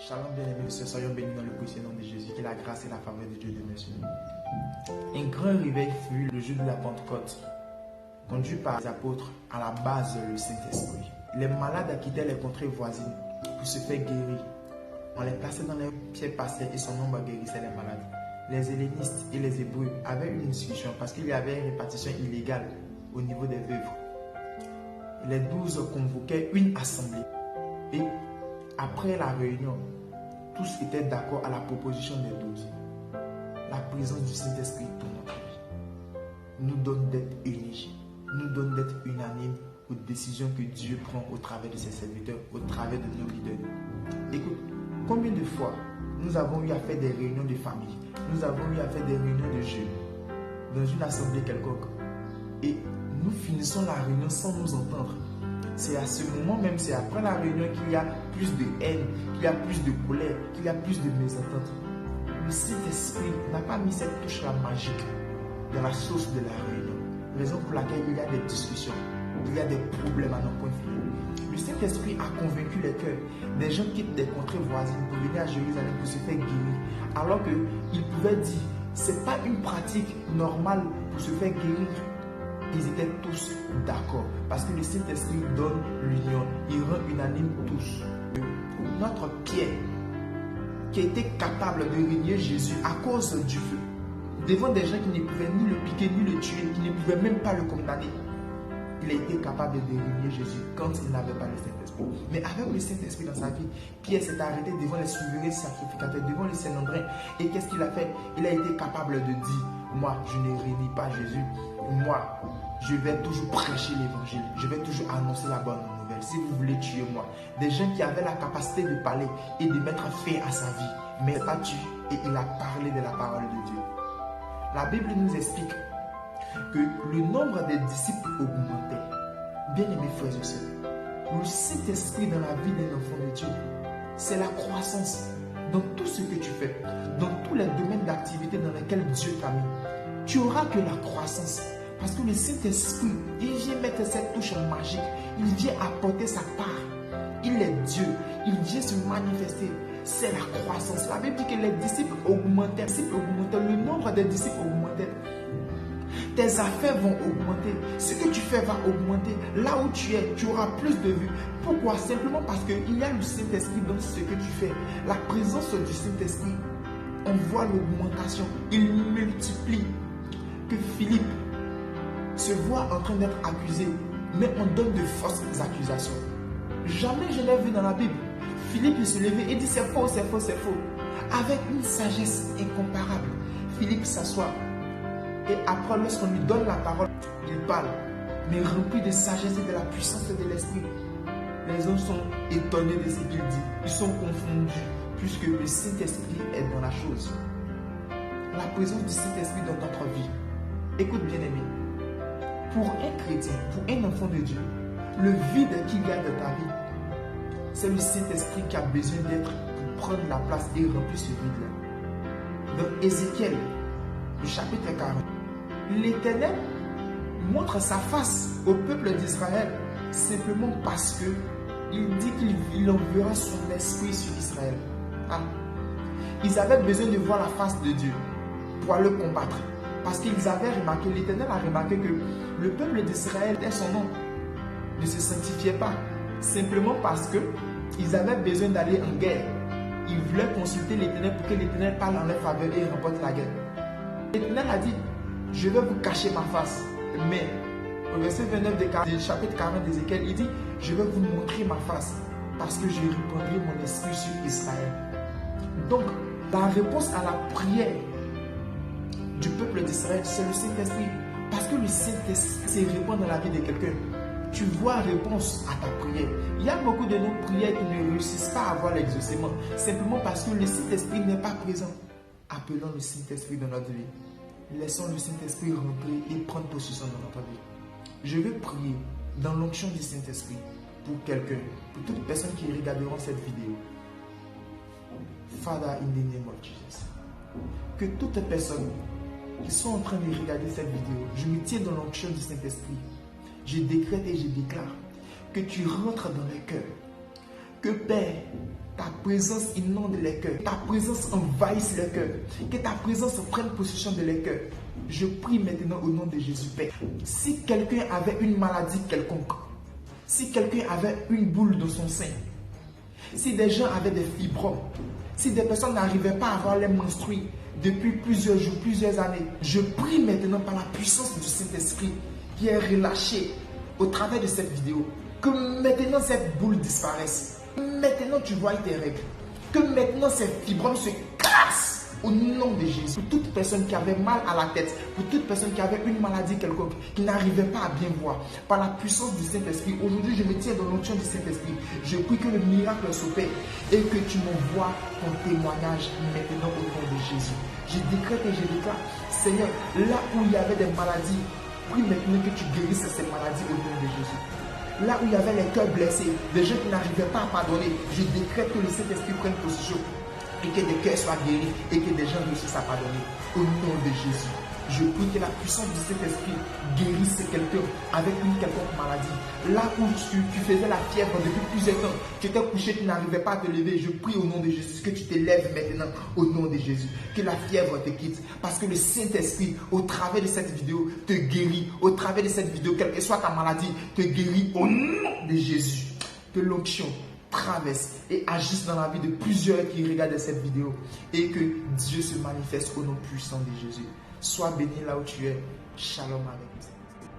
Shalom bien-aimés, soyons bénis dans le précieux nom de Jésus, que la grâce et la faveur de Dieu demeurent sur nous. Un grand réveil fut le jour de la Pentecôte, conduit par les apôtres, à la base le Saint-Esprit. Les malades quittaient les contrées voisines pour se faire guérir. On les plaçait dans les pieds passés et son nombre guérissait les malades. Les hellénistes et les hébreux avaient une discussion parce qu'il y avait une répartition illégale au niveau des veuves. Les 12 convoquaient une assemblée et après la réunion, tous étaient d'accord à la proposition des 12. La présence du Saint-Esprit dans notre vie nous donne d'être unis, nous donne d'être unanimes aux décisions que Dieu prend au travers de ses serviteurs, au travers de nos leaders. Écoute, combien de fois nous avons eu à faire des réunions de famille, nous avons eu à faire des réunions de jeunes dans une assemblée quelconque et nous finissons la réunion sans nous entendre. C'est à ce moment même, c'est après la réunion qu'il y a plus de haine, qu'il y a plus de colère, qu'il y a plus de mésentente. Le Saint-Esprit n'a pas mis cette touche-là magique dans la sauce de la réunion. Raison pour laquelle il y a des discussions, il y a des problèmes à nos points finaux. Le Saint-Esprit a convaincu les cœurs. Des gens quittent des contrées voisines pour venir à Jérusalem pour se faire guérir. Alors qu'ils pouvaient dire, c'est pas une pratique normale pour se faire guérir. Ils étaient tous d'accord parce que le Saint-Esprit donne l'union, il rend unanime tous. Notre Pierre, qui était capable de régner Jésus à cause du feu, devant des gens qui ne pouvaient ni le piquer ni le tuer, qui ne pouvaient même pas le condamner, il a été capable de régner Jésus quand il n'avait pas le Saint-Esprit. Mais avec le Saint-Esprit dans sa vie, Pierre s'est arrêté devant les souverains sacrificateurs, devant les Saint-André. Et qu'est-ce qu'il a fait? Il a été capable de dire, moi je ne renie pas Jésus, moi je vais toujours prêcher l'évangile, je vais toujours annoncer la bonne nouvelle. Si vous voulez tuer moi, des gens qui avaient la capacité de parler et de mettre fin à sa vie, mais pas tué, et il a parlé de la parole de Dieu. La Bible nous explique que le nombre des disciples augmentait. Bien-aimés frères et sœurs, le Saint-Esprit dans la vie d'un enfant de Dieu, c'est la croissance dans tout ce que tu fais, dans tous les domaines d'activité dans lesquels Dieu t'a mis. Tu auras que la croissance. Parce que le Saint-Esprit, il vient mettre cette touche magique, il vient apporter sa part. Il est Dieu, il vient se manifester. C'est la croissance. La Bible dit que les disciples augmentaient, le nombre des disciples augmentait. Tes affaires vont augmenter. Ce que tu fais va augmenter. Là où tu es, tu auras plus de vues. Pourquoi? Simplement parce qu'il y a le Saint-Esprit dans ce que tu fais. La présence du Saint-Esprit, on voit l'augmentation. Il multiplie. Que Philippe se voit en train d'être accusé, mais on donne de fausses accusations. Jamais je l'ai vu dans la Bible. Philippe il se levait et dit c'est faux, c'est faux, c'est faux. Avec une sagesse incomparable. Philippe s'assoit. Et après, lorsqu'on lui donne la parole, il parle, mais rempli de sagesse et de la puissance de l'esprit. Les hommes sont étonnés de ce qu'il dit. Ils sont confondus, puisque le Saint-Esprit est dans la chose. La présence du Saint-Esprit dans notre vie. Écoute bien aimé, pour un chrétien, pour un enfant de Dieu, le vide qu'il y a dans ta vie, c'est le Saint-Esprit qui a besoin d'être pour prendre la place et remplir ce vide-là. Dans Ézéchiel, le chapitre 40, l'Éternel montre sa face au peuple d'Israël simplement parce que il dit qu'il enverra son esprit sur Israël. Ah. Ils avaient besoin de voir la face de Dieu pour le combattre. Parce qu'ils avaient remarqué, l'Éternel a remarqué que le peuple d'Israël, dès son nom, ne se sanctifiait pas. Simplement parce qu'ils avaient besoin d'aller en guerre. Ils voulaient consulter l'Éternel pour que l'Éternel parle en leur faveur et remporte la guerre. L'Éternel a dit, je vais vous cacher ma face. Mais au verset 29 du chapitre 40 d'Ézéchiel, il dit, je vais vous montrer ma face parce que je répandrai mon esprit sur Israël. Donc, la réponse à la prière du peuple d'Israël, c'est le Saint-Esprit. Parce que le Saint-Esprit répond dans la vie de quelqu'un. Tu vois réponse à ta prière. Il y a beaucoup de nos prières qui ne réussissent pas à avoir l'exaucement. Simplement parce que le Saint-Esprit n'est pas présent. Appelons le Saint-Esprit dans notre vie. Laissons le Saint-Esprit rentrer et prendre possession dans notre vie. Je vais prier dans l'onction du Saint-Esprit pour quelqu'un, pour toutes les personnes qui regarderont cette vidéo. Father, in the name of Jesus. Que toutes les personnes qui sont en train de regarder cette vidéo, je me tiens dans l'onction du Saint-Esprit. Je décrète et je déclare que tu rentres dans les cœurs. Que Père, ta présence inonde les cœurs, que ta présence envahisse les cœurs, que ta présence prenne possession de les cœurs. Je prie maintenant au nom de Jésus, Père. Si quelqu'un avait une maladie quelconque, si quelqu'un avait une boule dans son sein, si des gens avaient des fibromes, si des personnes n'arrivaient pas à avoir les menstrues depuis plusieurs jours, plusieurs années, je prie maintenant par la puissance du Saint-Esprit qui est relâché au travers de cette vidéo, que maintenant cette boule disparaisse. Maintenant tu vois tes règles. Que maintenant ces fibromes se cassent au nom de Jésus. Pour toute personne qui avait mal à la tête, pour toute personne qui avait une maladie quelconque, qui n'arrivait pas à bien voir, par la puissance du Saint-Esprit, aujourd'hui je me tiens dans l'onction du Saint-Esprit. Je prie que le miracle s'opère et que tu m'envoies ton témoignage maintenant au nom de Jésus. Je décrète et je déclare, Seigneur, là où il y avait des maladies, prie maintenant que tu guérisses ces maladies au nom de Jésus. Là où il y avait les cœurs blessés, des gens qui n'arrivaient pas à pardonner, je décrète que le Saint-Esprit prenne possession et que des cœurs soient guéris et que des gens réussissent à pardonner. Au nom de Jésus, je prie que la puissance du Saint-Esprit guérisse quelqu'un avec une quelconque maladie. Là où tu faisais la fièvre depuis plusieurs temps, tu étais couché, tu n'arrivais pas à te lever, je prie au nom de Jésus que tu te lèves maintenant au nom de Jésus. Que la fièvre te quitte parce que le Saint-Esprit, au travers de cette vidéo, te guérit. Au travers de cette vidéo, quelle que soit ta maladie, te guérit au nom de Jésus. Que l'onction traverse et agisse dans la vie de plusieurs qui regardent cette vidéo et que Dieu se manifeste au nom puissant de Jésus. Sois béni là où tu es. Shalom avec